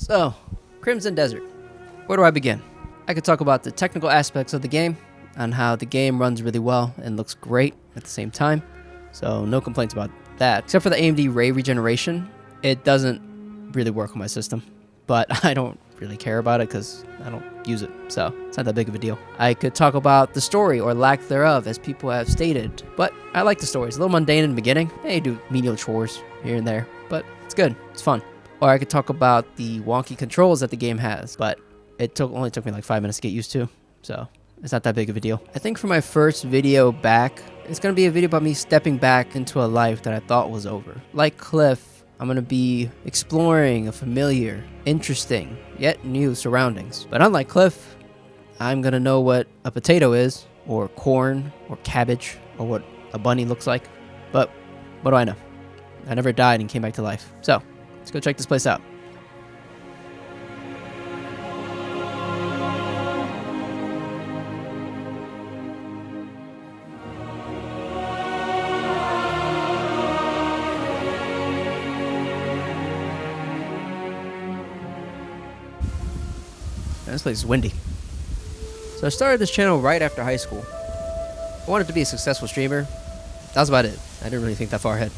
So, Crimson Desert. Where do I begin? I could talk about the technical aspects of the game, on how the game runs really well and looks great at the same time. So no complaints about that. Except for the AMD ray regeneration, it doesn't really work on my system. But I don't really care about it because I don't use it, so it's not that big of a deal. I could talk about the story or lack thereof, as people have stated, but I like the story. It's a little mundane in the beginning. Hey, do menial chores here and there, but it's good. It's fun. Or I could talk about the wonky controls that the game has, but it only took me like 5 minutes to get used to, so it's not that big of a deal. I think for my first video back, it's going to be a video about me stepping back into a life that I thought was over. Like Kliff, I'm going to be exploring a familiar, interesting, yet new surroundings. But unlike Kliff, I'm going to know what a potato is, or corn, or cabbage, or what a bunny looks like. But what do I know? I never died and came back to life. So, let's go check this place out. This place is windy. So I started this channel right after high school. I wanted to be a successful streamer. That was about it. I didn't really think that far ahead.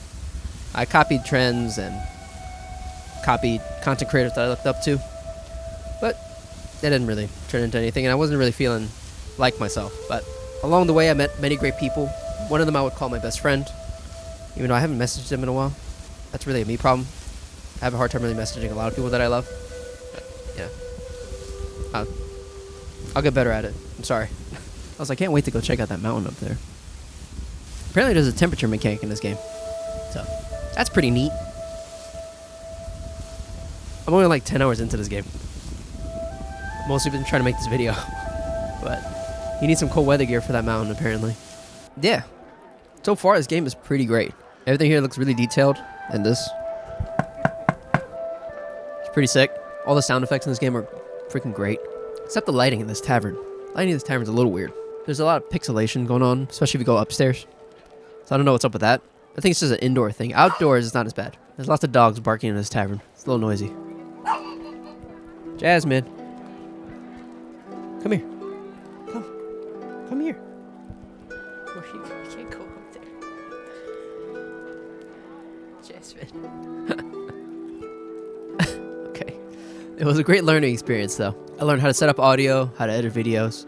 I copied trends and copied content creators that I looked up to, but that didn't really turn into anything, and I wasn't really feeling like myself. But along the way, I met many great people. One of them I would call my best friend, even though I haven't messaged him in a while. That's really a me problem. I have a hard time really messaging a lot of people that I love. But, yeah. I'll get better at it. I'm sorry. I can't wait to go check out that mountain up there. Apparently there's a temperature mechanic in this game, so that's pretty neat. I'm only like 10 hours into this game. Mostly been trying to make this video, but you need some cold weather gear for that mountain apparently. Yeah, so far this game is pretty great. Everything here looks really detailed, and this it's pretty sick. All the sound effects in this game are freaking great. Except the lighting in this tavern. Lighting in this tavern is a little weird. There's a lot of pixelation going on, especially if you go upstairs. So I don't know what's up with that. I think it's just an indoor thing. Outdoors, it's not as bad. There's lots of dogs barking in this tavern. It's a little noisy. Jasmine. Come here. Come here. Oh, you can't go up there. Jasmine. Okay. It was a great learning experience, though. I learned how to set up audio, how to edit videos,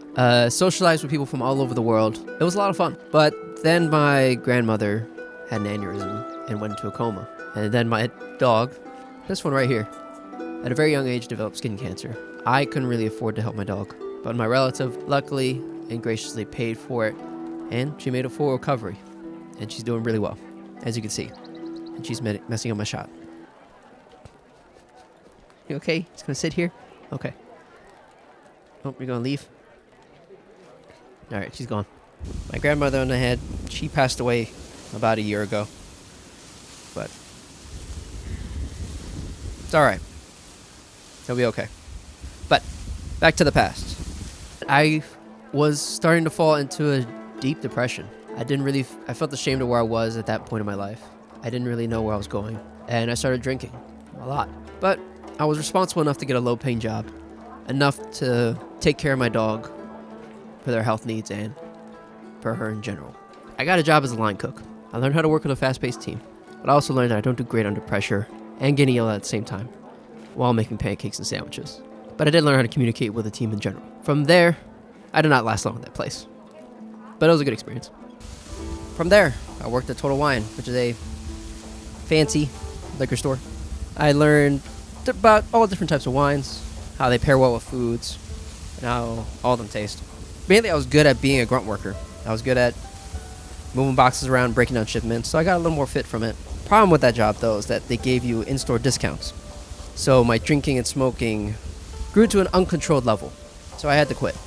socialize with people from all over the world. It was a lot of fun. But then my grandmother had an aneurysm and went into a coma. And then my dog, this one right here, at a very young age developed skin cancer. I couldn't really afford to help my dog, but my relative luckily and graciously paid for it, and she made a full recovery. And she's doing really well, as you can see. And she's messing up my shot. You okay? Just gonna sit here? Okay. Oh, you're gonna leave? Alright, she's gone. My grandmother on the head, she passed away about a year ago. But it's alright. It'll be okay. But back to the past. I was starting to fall into a deep depression. I felt ashamed of where I was at that point in my life. I didn't really know where I was going. And I started drinking a lot. But I was responsible enough to get a low-paying job. Enough to take care of my dog for their health needs and for her in general. I got a job as a line cook. I learned how to work with a fast-paced team. But I also learned that I don't do great under pressure and getting yelled at the same time while making pancakes and sandwiches. But I did learn how to communicate with the team in general. From there, I did not last long in that place. But it was a good experience. From there, I worked at Total Wine, which is a fancy liquor store. I learned about all different types of wines, how they pair well with foods, and how all of them taste. Mainly, I was good at being a grunt worker. I was good at moving boxes around, breaking down shipments, so I got a little more fit from it. Problem with that job, though, is that they gave you in-store discounts. So my drinking and smoking grew to an uncontrolled level. So I had to quit,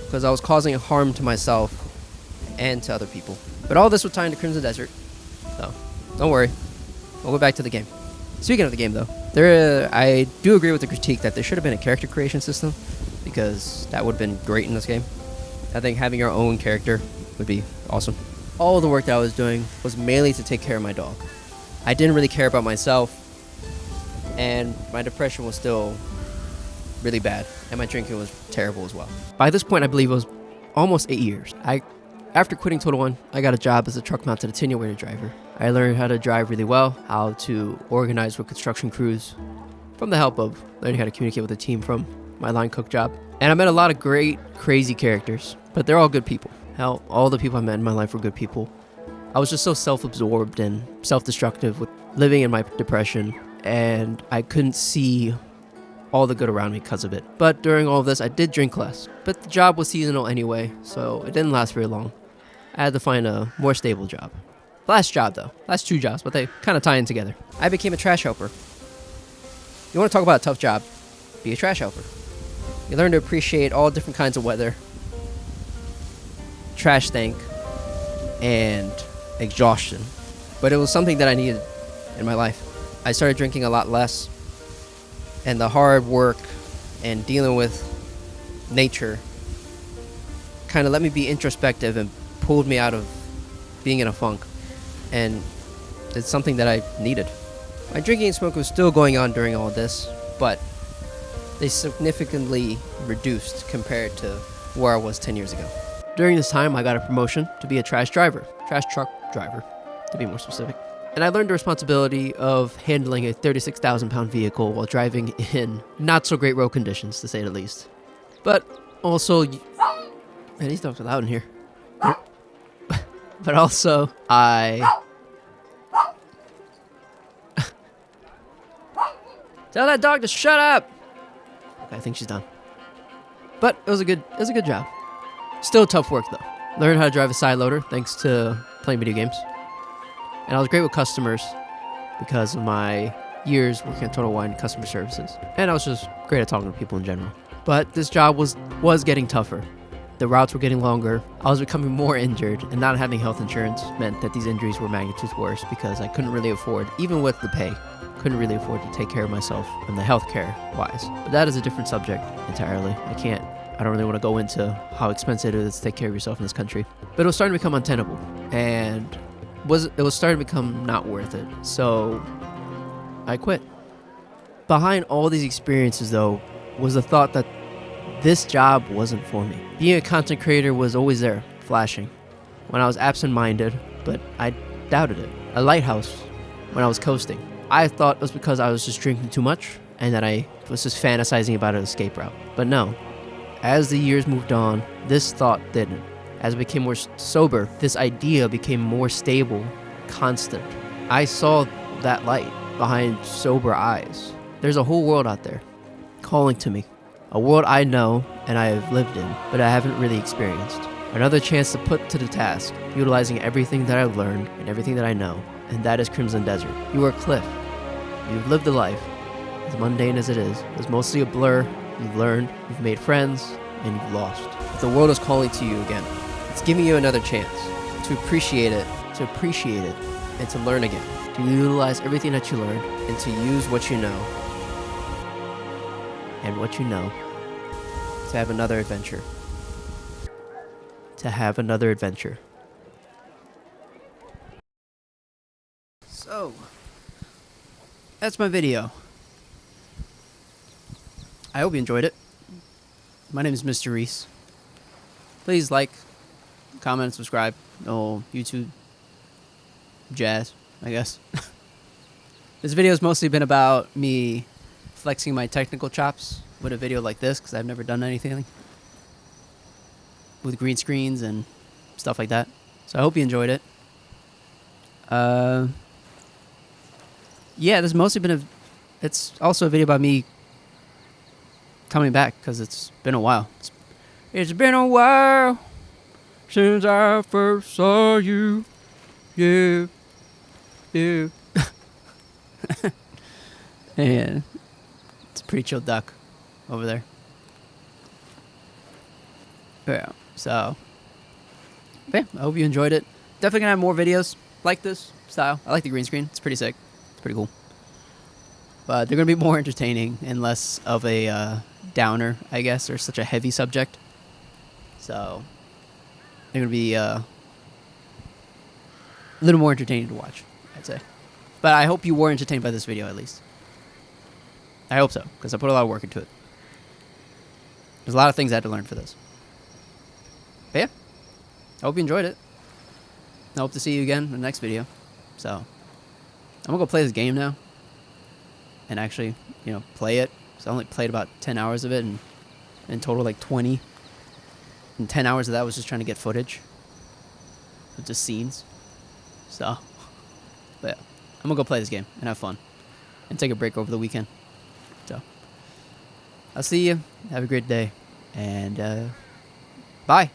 because I was causing harm to myself and to other people. But all this would tie into Crimson Desert, so don't worry. We'll go back to the game. Speaking of the game, though, I do agree with the critique that there should have been a character creation system, because that would have been great in this game. I think having your own character would be awesome. All the work that I was doing was mainly to take care of my dog. I didn't really care about myself and my depression was still really bad, and my drinking was terrible as well. By this point, I believe it was almost 8 years. After quitting Total One, I got a job as a truck-mounted attenuator driver. I learned how to drive really well, how to organize with construction crews, from the help of learning how to communicate with a team from my line cook job. And I met a lot of great, crazy characters, but they're all good people. Hell, all the people I met in my life were good people. I was just so self-absorbed and self-destructive with living in my depression, and I couldn't see all the good around me because of it. But during all of this, I did drink less. But the job was seasonal anyway, so it didn't last very long. I had to find a more stable job. Last job, though. Last 2 jobs, but they kind of tie in together. I became a trash helper. You want to talk about a tough job? Be a trash helper. You learn to appreciate all different kinds of weather, trash stank, and exhaustion. But it was something that I needed in my life. I started drinking a lot less, and the hard work and dealing with nature kind of let me be introspective and pulled me out of being in a funk. And it's something that I needed. My drinking and smoking was still going on during all this, but they significantly reduced compared to where I was 10 years ago. During this time, I got a promotion to be a trash driver, trash truck driver, to be more specific. And I learned the responsibility of handling a 36,000-pound vehicle while driving in not so great road conditions, to say the least. But also, man, these dogs are loud in here. But also, tell that dog to shut up. Okay, I think she's done. But it was a good job. Still tough work though. Learned how to drive a side loader thanks to playing video games. And I was great with customers because of my years working at Total Wine customer services. And I was just great at talking to people in general. But this job was getting tougher. The routes were getting longer. I was becoming more injured, and not having health insurance meant that these injuries were magnitudes worse because I couldn't really afford, even with the pay, couldn't really afford to take care of myself and the healthcare wise. But that is a different subject entirely. I don't really want to go into how expensive it is to take care of yourself in this country. But it was starting to become untenable, and it was starting to become not worth it. So I quit. Behind all these experiences, though, was the thought that this job wasn't for me. Being a content creator was always there, flashing, when I was absent-minded, but I doubted it. A lighthouse when I was coasting. I thought it was because I was just drinking too much and that I was just fantasizing about an escape route. But no. As the years moved on, this thought didn't. As I became more sober, this idea became more stable, constant. I saw that light behind sober eyes. There's a whole world out there calling to me. A world I know and I have lived in, but I haven't really experienced. Another chance to put to the task, utilizing everything that I've learned and everything that I know, and that is Crimson Desert. You are Kliff. You've lived a life, as mundane as it is. It was mostly a blur. You've learned, you've made friends, and you've lost. But the world is calling to you again. It's giving you another chance to appreciate it, and to learn again. To utilize everything that you learned, and to use what you know. And what you know, to have another adventure. So, that's my video. I hope you enjoyed it. My name is Mr. Reese. Please like, comment, and subscribe. Oh, YouTube jazz, I guess. This video has mostly been about me flexing my technical chops with a video like this because I've never done anything with green screens and stuff like that. So I hope you enjoyed it. Yeah, this has mostly been it's also a video about me coming back because it's been a while. It's been a while since I first saw you. Yeah. And it's a pretty chill duck over there. Yeah, so yeah, I hope you enjoyed it. Definitely gonna have more videos like this style. I like the green screen. It's pretty sick. It's pretty cool. But they're gonna be more entertaining and less of a downer, I guess, or such a heavy subject. So they're gonna be a little more entertaining to watch, I'd say. But I hope you were entertained by this video at least. I hope so, because I put a lot of work into it. There's a lot of things I had to learn for this. But yeah, I hope you enjoyed it. I hope to see you again in the next video. So, I'm gonna go play this game now. And actually, play it. So I only played about 10 hours of it, and in total like 20. And 10 hours of that was just trying to get footage. With just scenes. So, but yeah, I'm gonna go play this game and have fun. And take a break over the weekend. So, I'll see you. Have a great day. And, bye.